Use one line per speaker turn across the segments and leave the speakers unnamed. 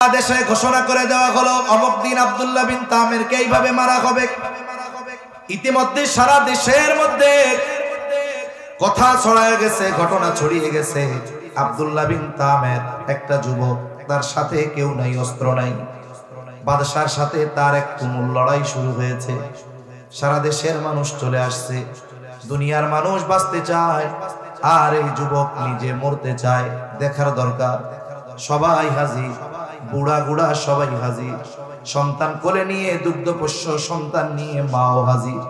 দেশে ঘোষণা করে দেওয়া হলো অমুক দিন আব্দুল্লাহ বিন তামিরকে এইভাবে মারা হবে। ইতিমধ্যে সারা দেশের মধ্যে কথা ছড়ায় গেছে, ঘটনা ছড়িয়ে গেছে। আব্দুল্লাহ বিন তামির একটা যুবক, তার সাথে কেউ নাই, অস্ত্র নাই। বাদশার সাথে তার এক তুমুল লড়াই শুরু হয়েছে। সারা দেশের মানুষ চলে আসছে, দুনিয়ার মানুষ বাঁচতে চায় আর এই যুবক নিজে মরতে চায়। দেখার দরকার, সবাই হাজির, বুড়া গুড়া সবাই হাজির, সন্তান কোলে নিয়ে, দুগ্ধপোষ্য সন্তান নিয়ে মাও হাজির।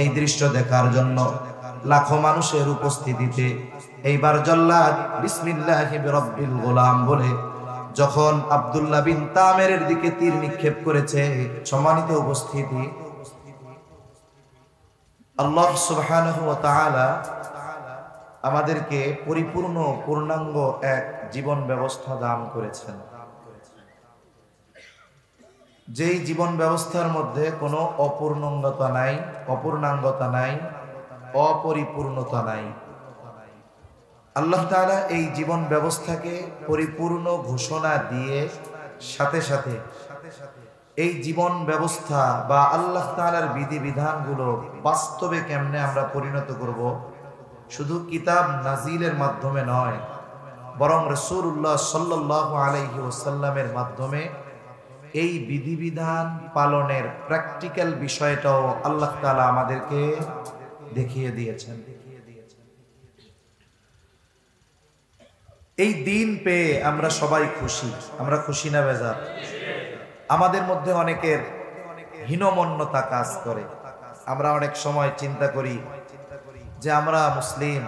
এই দৃশ্য দেখার জন্য লাখো মানুষের উপস্থিতিতে এইবার জল্লাদ বিসমিল্লাহি বিরব্বিল গোলাম বলে যখন আব্দুল্লাহ বিন তামিরের দিকে তীর নিক্ষেপ করেছে, সম্মানিত উপস্থিতি, আল্লাহ সুবহানাহু ওয়া তাআলা আমাদেরকে পরিপূর্ণ পূর্ণাঙ্গ এক জীবন ব্যবস্থা দান করেছেন, যেই জীবন ব্যবস্থার মধ্যে কোনো অপূর্ণাঙ্গতা নাই, অপূর্ণাঙ্গতা নাই, অপরিপূর্ণতা নাই। আল্লাহ তাআলা এই জীবন ব্যবস্থাকে পরিপূর্ণ ঘোষণা দিয়ে সাথে সাথে এই জীবন ব্যবস্থা বা আল্লাহ তাআলার বিধিবিধানগুলো বাস্তবে কেমনে আমরা পরিণত করব, শুধু কিতাব নাজিলের মাধ্যমে নয়, বরং রাসূলুল্লাহ সাল্লাল্লাহু আলাইহি ওয়াসাল্লামের মাধ্যমে এই বিধিবিধান পালনের প্র্যাকটিক্যাল বিষয়টাও আল্লাহ তাআলা আমাদেরকে দেখিয়ে দিয়েছেন। এই দিন পেয়ে আমরা সবাই খুশি। আমরা খুশি না বেজার? আমাদের মধ্যে অনেকের হীনমন্যতা কাজ করে। আমরা অনেক সময় চিন্তা করি যে আমরা মুসলিম,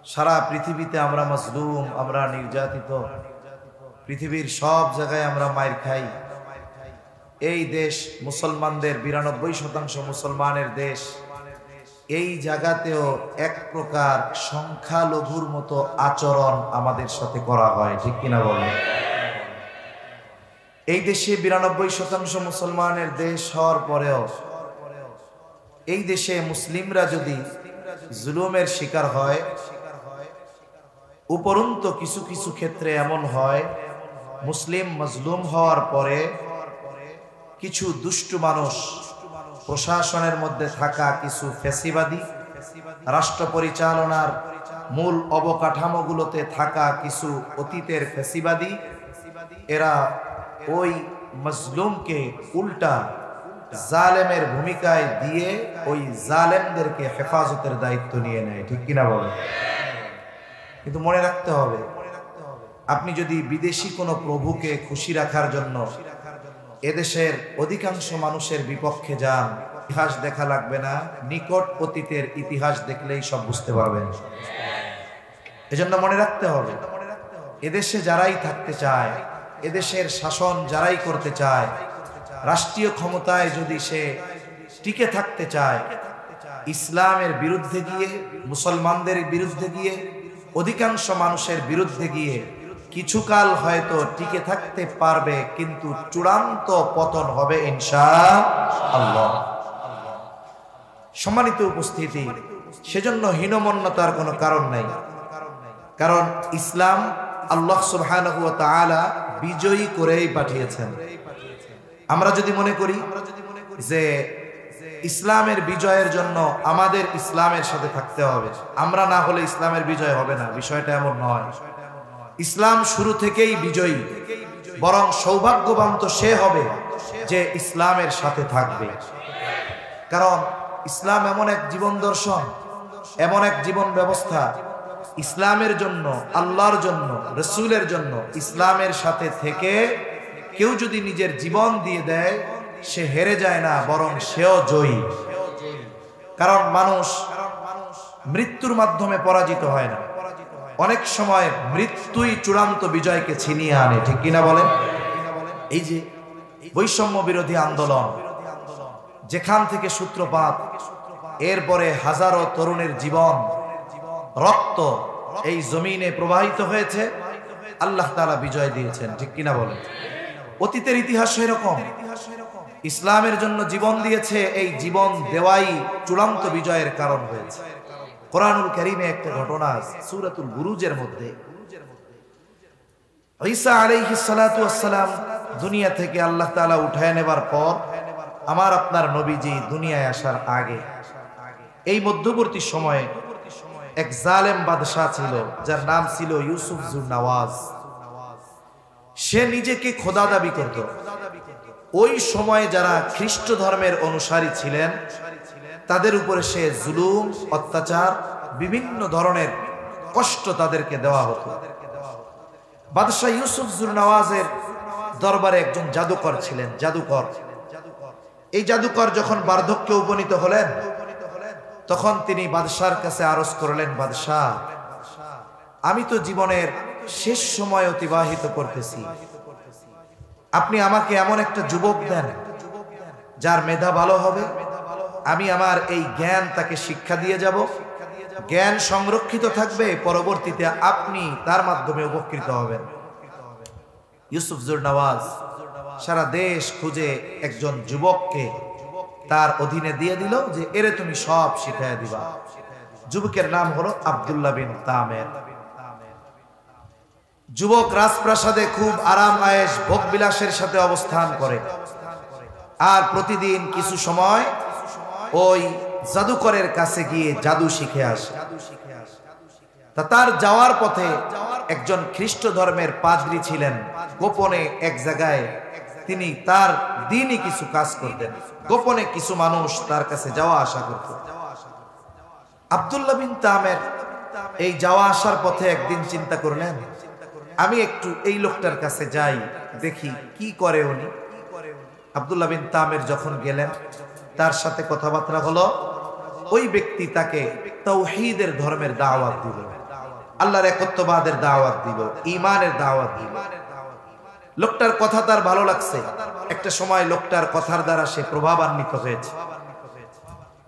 সারা পৃথিবীতে আমরা মাজলুম, আমরা নির্যাতিত, পৃথিবীর সব জায়গায় আমরা মাইর খাই। এই দেশ মুসলমানদের 92% মুসলমানের দেশ, এই জায়গাতেও এক প্রকার সংখ্যালঘুর মতো আচরণ আমাদের সাথে করা হয়, ঠিক কিনা বলেন? এই দেশে 92% মুসলমানের দেশ হওয়ার পরেও এই দেশে মুসলিমরা যদি জুলুমের শিকার হয়, উপরন্তু কিছু কিছু ক্ষেত্রে এমন হয় মুসলিম মজলুম হওয়ার পরে কিছু দুষ্টু মানুষ, প্রশাসনের মধ্যে থাকা কিছু ফ্যাসিবাদী, রাষ্ট্র পরিচালনার মূল অবকাঠামোগুলোতে থাকা কিছু অতীতের ফ্যাসিবাদী, এরা ওই মজলুমকে উল্টা জালেমের ভূমিকায় দিয়ে ওই জালেমদেরকে হেফাজতের দায়িত্ব নিয়ে নেয়, ঠিক কিনা বলে? কিন্তু মনে রাখতে হবে, আপনি যদি বিদেশি কোনো প্রভুকে খুশি রাখার জন্য এদেশের অধিকাংশ মানুষের বিপক্ষে যান, ইতিহাস দেখা লাগবে না, নিকট অতীতের ইতিহাস দেখলেই সব বুঝতে পারবেন। এজন্য মনে রাখতে হবে, এদেশে যারাই থাকতে চায়, এদেশের শাসন যারাই করতে চায়, রাষ্ট্রীয় ক্ষমতায় যদি সে টিকে থাকতে চায়, ইসলামের বিরুদ্ধে গিয়ে, মুসলমানদের বিরুদ্ধে গিয়ে, অধিকাংশ মানুষের বিরুদ্ধে গিয়ে কিছুকাল হয়তো টিকে থাকতে পারবে, কিন্তু চূড়ান্ত পতন হবে ইনশাআল্লাহ। সম্মানিত উপস্থিতি, সেজন্য হীনমন্যতার কোনো কারণ নাই, কারণ ইসলাম আল্লাহ সুবহানাহু ওয়া তাআলা বিজয়ী করেই পাঠিয়েছেন। আমরা যদি মনে করি যে ইসলামের বিজয়ের জন্য আমাদের ইসলামের সাথে থাকতে হবে, আমরা না হলে ইসলামের বিজয় হবে না, বিষয়টা এমন নয়। ইসলাম শুরু থেকেই বিজয়ী, বরং সৌভাগ্যবান তো সে হবে যে ইসলামের সাথে থাকবে। কারণ ইসলাম এমন এক জীবন দর্শন, এমন এক জীবন ব্যবস্থা, ইসলামের জন্য, আল্লাহর জন্য, রাসূলের জন্য ইসলামের সাথে থেকে কেউ যদি নিজের জীবন দিয়ে দেয়, সে হেরে যায় না, বরং সেও জয়ী। কারণ মানুষ মৃত্যুর মাধ্যমে পরাজিত হয় না, অনেক সময় মৃত্যুই চূড়ান্ত বিজয়কে ছিনিয়ে আনে, ঠিক কিনা বলেন? এই যে বৈষম্য বিরোধী আন্দোলন যেখান থেকে সূত্রপাত, এরপরে হাজারো তরুণের জীবন, রক্ত এই জমিনে প্রবাহিত হয়েছে, আল্লাহ তাআলা বিজয় দিয়েছেন, ঠিক কিনা বলেন? অতীতের ইতিহাস এরকম, ইসলামের জন্য জীবন দিয়েছে, এই জীবন দেওয়াই চূড়ান্ত বিজয়ের কারণ হয়েছে। কোরআনুল কারীমে একটা ঘটনা সূরাতুল বুরুজের মধ্যে, ঈসা আলাইহিস সালাতু ওয়াস সালাম দুনিয়া থেকে আল্লাহ তাআলা উঠায় নেবার পর আমার আপনার নবীজি দুনিয়ায় আসার আগে এই মধ্যবর্তী সময়ে এক জালেম বাদশা ছিল যার নাম ছিল ইউসুফ জুন্নাওয়াজ। সে নিজেকে খোদা দাবি করত। ওই সময়ে যারা খ্রিস্ট ধর্মের অনুসারী ছিলেন তাদের উপরে সে জুলুম, অত্যাচার, বিভিন্ন ধরনের কষ্ট তাদেরকে দেওয়া হতো। বাদশা ইউসুফ জুন্নাওয়াজের দরবারে একজন জাদুকর ছিলেন, জাদুকর। এই জাদুকর যখন বার্ধক্যে উপনীত হলেন তখন তিনি বাদশার কাছে আরজ করলেন, বাদশাহ, আমি তো জীবনের শেষ সময় অতিবাহিত করতেছি, আপনি আমাকে এমন একটা যুবক দেন যার মেধা ভালো হবে, আমি আমার এই জ্ঞান তাকে শিক্ষা দিয়ে যাব, জ্ঞান সংরক্ষিত থাকবে, পরবর্তীতে আপনি তার মাধ্যমে উপকৃত হবেন। ইউসুফ জুন্নাওয়াজ সারা দেশ খুঁজে একজন যুবককে তার অধীনে দিয়ে দিল যে এরে তুমি সব শিখাইয়া দিবা। যুবকের নাম হলো আব্দুল্লাহ বিন তামের। যুবক রাজপ্রাসাদে খুব আরাম আয়েশ ভোগ বিলাসের সাথে অবস্থান করে আর প্রতিদিন কিছু সময় ওই জাদুকরের কাছে গিয়ে জাদু শিখে আসে। তা তার যাওয়ার পথে একজন খ্রিস্ট ধর্মের পাদ্রী ছিলেন, গোপনে এক জায়গায় তিনি তার দিনই কিছু কাজ করতেন, গোপনে কিছু মানুষ তার কাছে যাওয়া আসা করত। আব্দুল্লাহ বিন তামের এই যাওয়া আসার পথে একদিন চিন্তা করলেন, আমি একটু এই লোকটার কাছে যাই, দেখি কি করে উনি। আব্দুল্লাহ বিন তামের যখন গেলেন, তার সাথে কথাবার্তা হলো। ওই ব্যক্তি তাকে তাওহীদের ধর্মের দাওয়াত দিল, আল্লাহর একত্ববাদের দাওয়াত দিল, ঈমানের দাওয়াত দিল। লোকটার কথা তার ভালো লাগছে। একটা সময় লোকটার কথার দ্বারা সে প্রভাবান্বিত হয়েছে।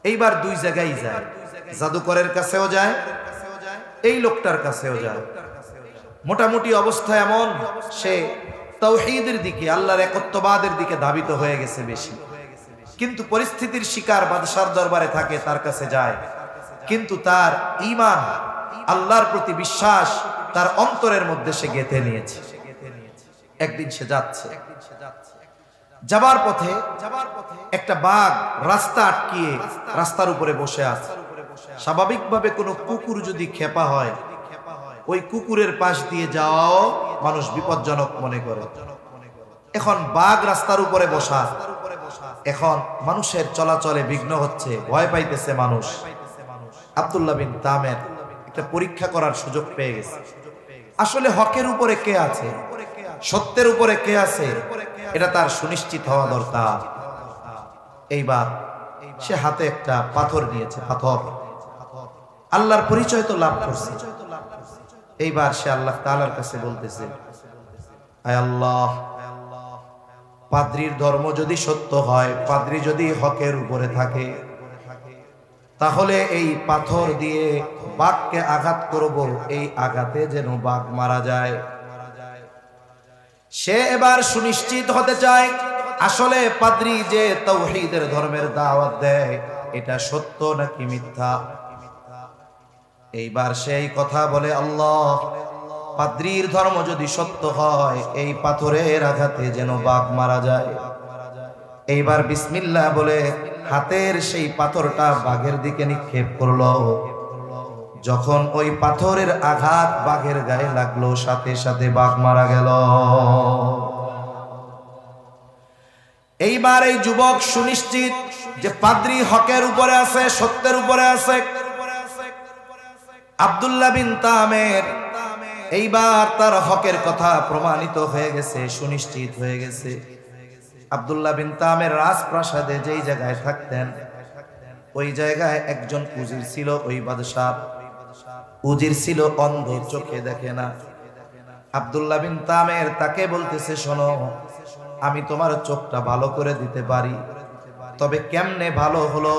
এইবার দুই জায়গায় যায়, জাদুকরের কাছেও যায়, এই লোকটার কাছেও যায়। মোটামুটি অবস্থা এমন, সে তাওহীদের দিকে, আল্লাহর একত্ববাদের দিকে ধাবিত হয়ে গেছে বেশি। কিন্তু পরিস্থিতির শিকার বাদশার দরবারে থাকে, তার কাছে যায়, কিন্তু তার ঈমান, আল্লাহর প্রতি বিশ্বাস তার অন্তরের মধ্যে সে গেঁথে নিয়েছে। একদিন সে যাচ্ছে, যাবার পথে একটা বাঘ রাস্তা আটকিয়ে রাস্তার উপরে বসে আছে। স্বাভাবিকভাবে কোনো কুকুর যদি খেপা হয়, ওই কুকুরের পাশ দিয়ে যাওয়াও মানুষ বিপজ্জনক মনে করে। এখন বাঘ রাস্তার উপরে বসা, এখন মানুষের চলাচলে বিঘ্ন হচ্ছে, ভয় পাইতেছে মানুষ। আব্দুল্লাহ বিন তামের একটা পরীক্ষা করার সুযোগ পেয়ে গেছে। আসলে হকের উপরে কে আছে, সত্যের উপরে কে আছে, এটা তার সুনিশ্চিত হওয়া দরকার। এইবার সে হাতে একটা পাথর নিয়েছে, পাথর, আল্লাহর পরিচয় তো লাভ করছে। এইবার সে আল্লাহ তাআলার কাছে বলতেছে, আয় আল্লাহ, পাদ্রীর ধর্ম যদি সত্য হয়, পাদ্রী যদি হকের উপরে থাকে, তাহলে এই পাথর দিয়ে বাঘকে আঘাত করব, এই আঘাতে যেন বাঘ মারা যায়। সে এবার সুনিশ্চিত হতে চায় আসলে পাদ্রী যে তাওহীদের ধর্মের দাওয়াত দেয় এটা সত্য নাকি মিথ্যা। এইবার সেই কথা বলে, আল্লাহ, পাদ্রীর ধর্ম যদি সত্য হয়, এই পাথরের আঘাতে যেন বাঘ মারা যায়। এইবার বিসমিল্লাহ বলে হাতের সেই পাথরটা বাঘের দিকে নিক্ষেপ করলো। যখন ওই পাথরের আঘাত বাঘের গায়ে লাগলো, সাথে সাথে বাঘ মারা গেল। এইবার এই যুবক সুনিশ্চিত যে পাদ্রী হকের উপরে আছে, সত্যের উপরে আছে। আব্দুল্লাহ বিন তামের এইবার তার হকের কথা প্রমাণিত হয়ে গেছে, সুনিশ্চিত হয়ে গেছে। আব্দুল্লাহ বিন তামের রাজপ্রাসাদে যেই জায়গায় থাকতেন, ওই জায়গায় একজন উজির ছিল। ওই বাদশাহ উজির ছিল অন্ধ, চোখে দেখে না। আব্দুল্লাহ বিন তামের তাকে বলতেছে, শোনো, আমি তোমার চোখটা ভালো করে দিতে পারি, তবে কেমনে ভালো হলো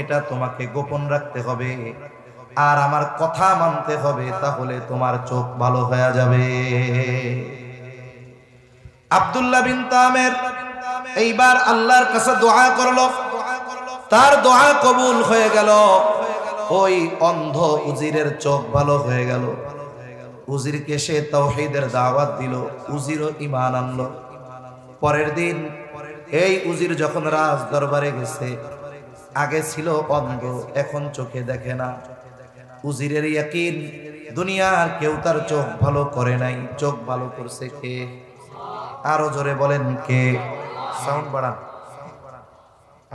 এটা তোমাকে গোপন রাখতে হবে, আর আমার কথা মানতে হবে, তাহলে তোমার চোখ ভালো হয়ে যাবে। আব্দুল্লাহ বিন তামের এইবার আল্লাহর কাছে দোয়া করলো, তার দোয়া কবুল হয়ে গেল। ওই অন্ধ উজিরের চোখ ভালো হয়ে গেল। উজিরকে সে তাওহীদের দাওয়াত দিল, উজিরও ঈমান আনলো। পরের দিন এই উজির যখন রাজ দরবারে গেছে, আগে ছিল অন্ধ, এখন চোখে দেখে না। উজিরের ইয়াকিন, দুনিয়ার কেউ তার চোখ ভালো করে নাই, চোখ ভালো করছে কে? আরো জোরে বলেন কে? সাউন্ড বাড়ান,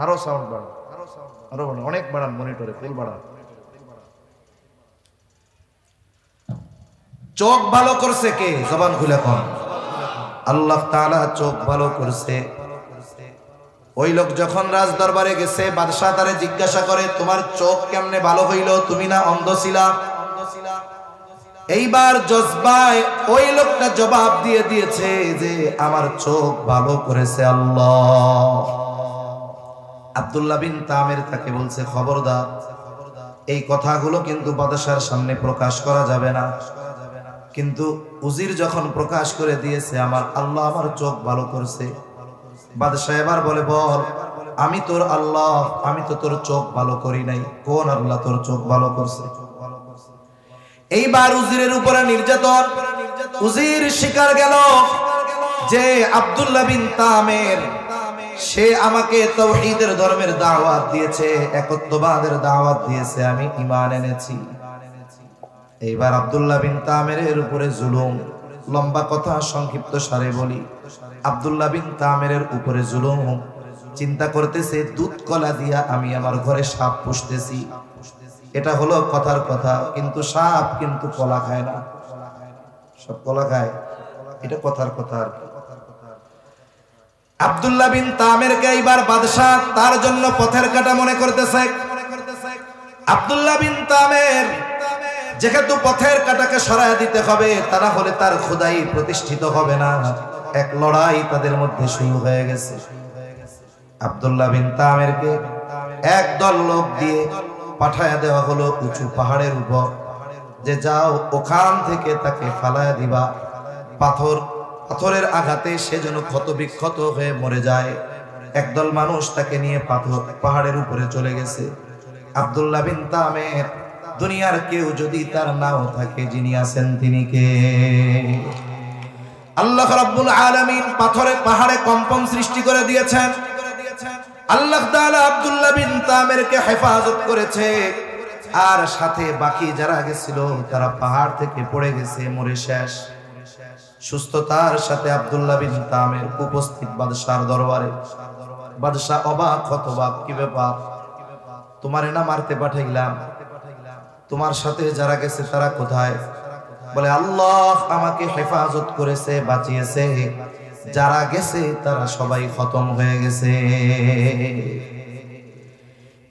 আরো সাউন্ড বাড়ান, আরো অনেক বাড়ান, মনিটরে ফুল বাড়ান। চোখ ভালো করছে কে? জবান খুলে কোন? আল্লাহ তাআলা চোখ ভালো করছে। ওই লোক যখন রাজ দরবারে গেছে, বাদশাহ তারে জিজ্ঞাসা করে, তোমার চোখ কেমনে ভালো হইল? তুমি না অন্ধ ছিলা? এইবার জজবায় ওই লোকটা জবাব দিয়ে দিয়েছে যে আমার চোখ ভালো করেছে আল্লাহ। আব্দুল্লাহ বিন তামির তাকে বলছে, খবরদার, এই কথাগুলো কিন্তু বাদশার সামনে প্রকাশ করা যাবে না। কিন্তু উজির যখন প্রকাশ করে দিয়েছে আমার আল্লাহ আমার চোখ ভালো করছে, বাদশাহ এবার বলে, বল আমি তোর আল্লাহ, আমি তো তোর চোখ ভালো করি নাই, কোন আল্লাহ তোর চোখ ভালো করছে? এইবার উজিরের উপরে নির্যাতন। উজির স্বীকার গেল যে আব্দুল্লাহ বিন তামির সে আমাকে তাওহীদের ধর্মের দাওয়াত দিয়েছে, একত্ববাদের দাওয়াত দিয়েছে, আমি ঈমান এনেছি। এইবার আব্দুল্লাহ বিন তামিরের উপরে জুলুম। লম্বা কথা সংক্ষিপ্ত সারে বলি, আব্দুল্লাহ বিন তামিরের উপরে জুলুম। চিন্তা করতেছে, দুধ কলা দিয়া আমি আমার ঘরে সাপ পুষতেছি, এটা হলো কথার কথা, কিন্তু সাপ কিন্তু কলা খায় না, সব কলা খায়, এটা কথার কথা আর কি। আব্দুল্লাহ বিন তামিরকে এইবার বাদশাহ তার জন্য পথের কাটা মনে করতেছে। আব্দুল্লাহ বিন তামির যেহেতু পথের কাটাকে সরায় দিতে হবে, তা না হলে তার খোদাই প্রতিষ্ঠিত হবে না, এক লড়াই তাদের মধ্যে শুরু হয়ে গেছে। আব্দুল্লাহ বিন তামিরকে একদল লোক দিয়ে পাঠায়া দেওয়া হলো উঁচু পাহাড়ের উপর, যে যাও ওখান থেকে তাকে ফালায়া দিবা, পাথরের আঘাতে সে যেন ক্ষত বিক্ষত হয়ে মরে যায়। একদল মানুষ তাকে নিয়ে পাহাড়ের উপরে চলে গেছে। আব্দুল্লাহ বিন তামির, দুনিয়ার কেউ যদি তার নাও থাকে, যিনি আছেন তিনি কে? আল্লাহ রাব্বুল আলামিন পাহাড়ে কম্পন সৃষ্টি করে দিয়েছেন। আল্লাহ তাআলা আব্দুল্লাহ বিন তামিরকে হেফাজত করেছে, আর সাথে বাকি যারা গেছিল তারা পাহাড় থেকে পড়ে গেছে, মরে শেষ। সুস্থতার সাথে আব্দুল্লাহ বিন তামির উপস্থিত বাদশার দরবারে। বাদশাহ অবাক হতবাক, কি ব্যাপার? তোমারে না মারতে পাঠাইলাম, তোমার সাথে যারা গেছে তারা কোথায়? বলে, আল্লাহ আমাকে হেফাজত করেছে, বাঁচিয়েছে, যারা গেছে তারা সবাই খতম হয়ে গেছে।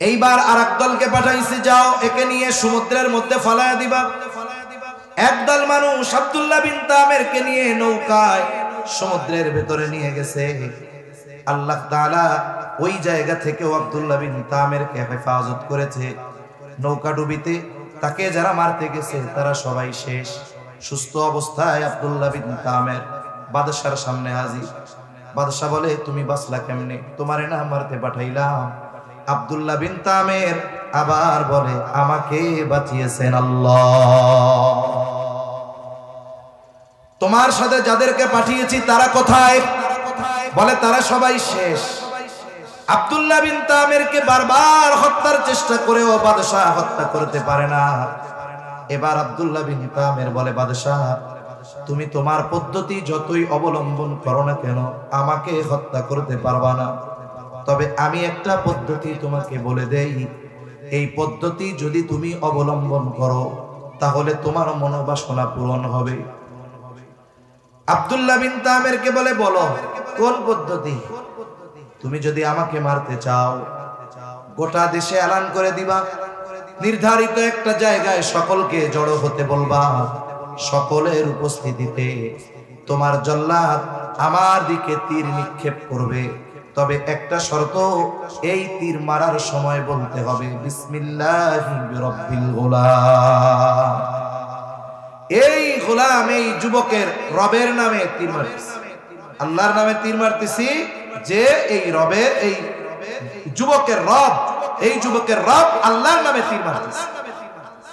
এইবার আরেক দলকে পাঠাইছে, যাও একে নিয়ে সমুদ্রের মধ্যে ফালায়া দিবা। একদল মানুষ আব্দুল্লাহ বিন তামিরকে নিয়ে নৌকায় সমুদ্রের ভেতরে নিয়ে গেছে। আল্লাহ তাআলা ওই জায়গা থেকেও আব্দুল্লাহ বিন তামিরকে হেফাজত করেছে। নৌকা ডুবিতে তাকে যারা মারতে গেছে তারা সবাই শেষ। সুস্থ অবস্থায় আব্দুল্লাহ বিন তামির বাদশার সামনে হাজির। বাদশা বলে, তুমি বাঁচলা কেমনে? তোমারে না মারতে পাঠাইলাম। আব্দুল্লাহ বিন তামির আবার বলে, আমাকে বাঁচিয়েছেন আল্লাহ। তোমার সাথে যাদেরকে পাঠিয়েছি তারা কোথায়? বলে, তারা সবাই শেষ। আব্দুল্লাহ বিন তামিরকে বারবার হত্যার চেষ্টা করেও বাদশাহ হত্যা করতে পারে না। এবার আব্দুল্লাহ বিন তামির বলে, বাদশাহ তুমি তোমার পদ্ধতি যতই অবলম্বন করো না কেন, আমাকে হত্যা করতে পারবা না। তবে আমি একটা পদ্ধতি তোমাকে বলে দেই, এই পদ্ধতি যদি তুমি অবলম্বন করো তাহলে তোমার মনোবাসনা পূরণ হবে। আব্দুল্লাহ বিন তামিরকে বলে, বলো কোন পদ্ধতি? তুমি যদি আমাকে মারতে চাও, গোটা দেশে এলান করে দিবা, নির্ধারিত একটা জায়গায় সকলকে জড়ো হতে বলবা, সকলের উপস্থিতিতে তোমার জল্লাদ আমার দিকে তীর নিক্ষেপ করবে। তবে একটা শর্ত, এই তীর মারার সময় বলতে হবে বিসমিল্লাহি বিরব্বিল গোলাম। এই গোলাম, এই যুবকের রবের নামে তীর মারতেছি, আল্লাহর নামে তীর মারতেছি, যে এই রবের, এই যুবকের রব, এই যুবকের রব আল্লাহর নামে তীর মারতেছি।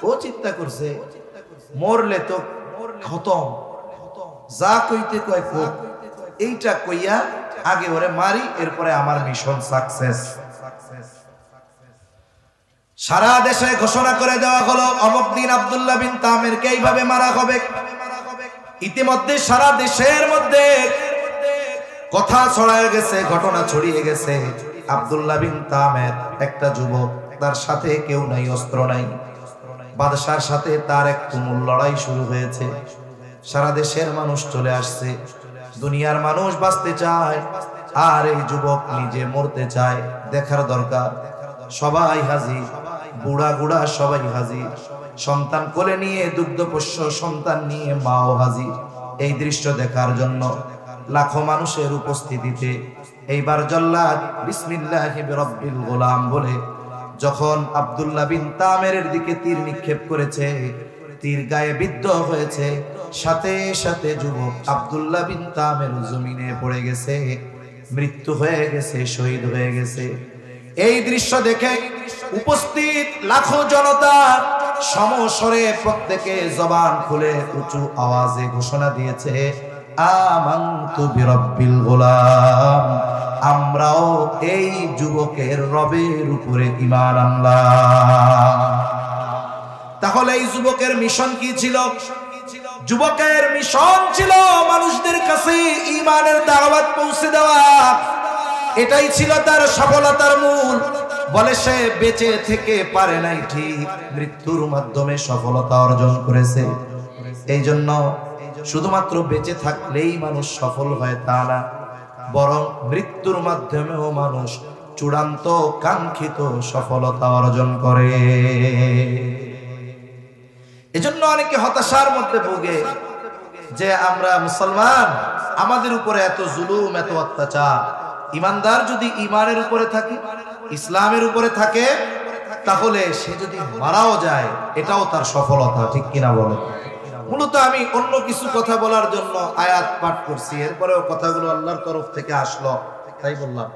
ও চিন্তা করছে, মরলে তো খতম, যা কইতে কয় কোক, এইটা কইয়া আগে ওরে মারি, এরপরে আমার মিশন সাকসেস। সারা দেশে ঘোষণা করে দেওয়া হলো অমুক দিন আব্দুল্লাহ বিন তামেরকে এইভাবে মারা হবে। ইতিমধ্যে সারা দেশের মধ্যে কথা ছড়ায় গেছে, ঘটনা ছড়িয়ে গেছে। আব্দুল্লাহ বিন তামের একটা যুবক, তার সাথে কেউ নাই, অস্ত্র নাই। বাদশার সাথে তার এক তুমুল লড়াই শুরু হয়েছে। সারা দেশের মানুষ চলে আসছে, দুনিয়ার মানুষ বাঁচতে চায়, আর এই যুবক নিজে মরতে চায়। দেখার দরকার, সবাই হাজির, বুড়া গুড়া সবাই হাজির, সন্তান কোলে নিয়ে, দুগ্ধপোষ্য সন্তান নিয়ে মাও হাজির। এই দৃশ্য দেখার জন্য লাখো মানুষের উপস্থিতিতে এইবার জল্লাদ বিসমিল্লাহি বিরব্বিল গোলাম বলে যখন আব্দুল্লাহ বিন তামেরের দিকে তীর নিক্ষেপ করেছে, তীর গায়ে বিদ্ধ হয়েছে, সাথে সাথে যুবক আব্দুল্লাহ বিন তামের জমিনে পড়ে গেছে, মৃত্যু হয়ে গেছে, শহীদ হয়ে গেছে। এই দৃশ্য দেখে উপস্থিত লাখো জনতা সমস্বরে প্রত্যেকে জবান খুলে উঁচু আওয়াজে ঘোষণা দিয়েছে, আমানতু বিরব্বিল গোলাম, আমরাও এই যুবকের রবের উপরে ঈমান আনলাম। তাহলে এই যুবকের মিশন কি ছিল? যুবকের মিশন ছিল মানুষদের কাছে ঈমানের দাওয়াত পৌঁছে দেওয়া। এটাই ছিল তার সফলতার মূল। বলে সে বেঁচে থেকে পারে নাই ঠিক, মৃত্যুর মাধ্যমে সফলতা অর্জন করেছে। এই জন্য শুধুমাত্র বেঁচে থাকলেই মানুষ সফল হয় তা না, বরং মৃত্যুর মাধ্যমেও মানুষ চূড়ান্ত কাঙ্ক্ষিত সফলতা অর্জন করে। এজন্য অনেকে হতাশার মধ্যে ভোগে যে আমরা মুসলমান, আমাদের উপরে এত জুলুম, এত অত্যাচার। ইমানদার যদি ইমানের উপরে থাকে, ইসলামের উপরে থাকে, তাহলে সে যদি মারাও যায় এটাও তার সফলতা, ঠিক কিনা বলে? মূলত আমি অন্য কিছু কথা বলার জন্য আয়াত পাঠ করছি, এরপরেও কথাগুলো আল্লাহর তরফ থেকে আসলো তাই বললাম।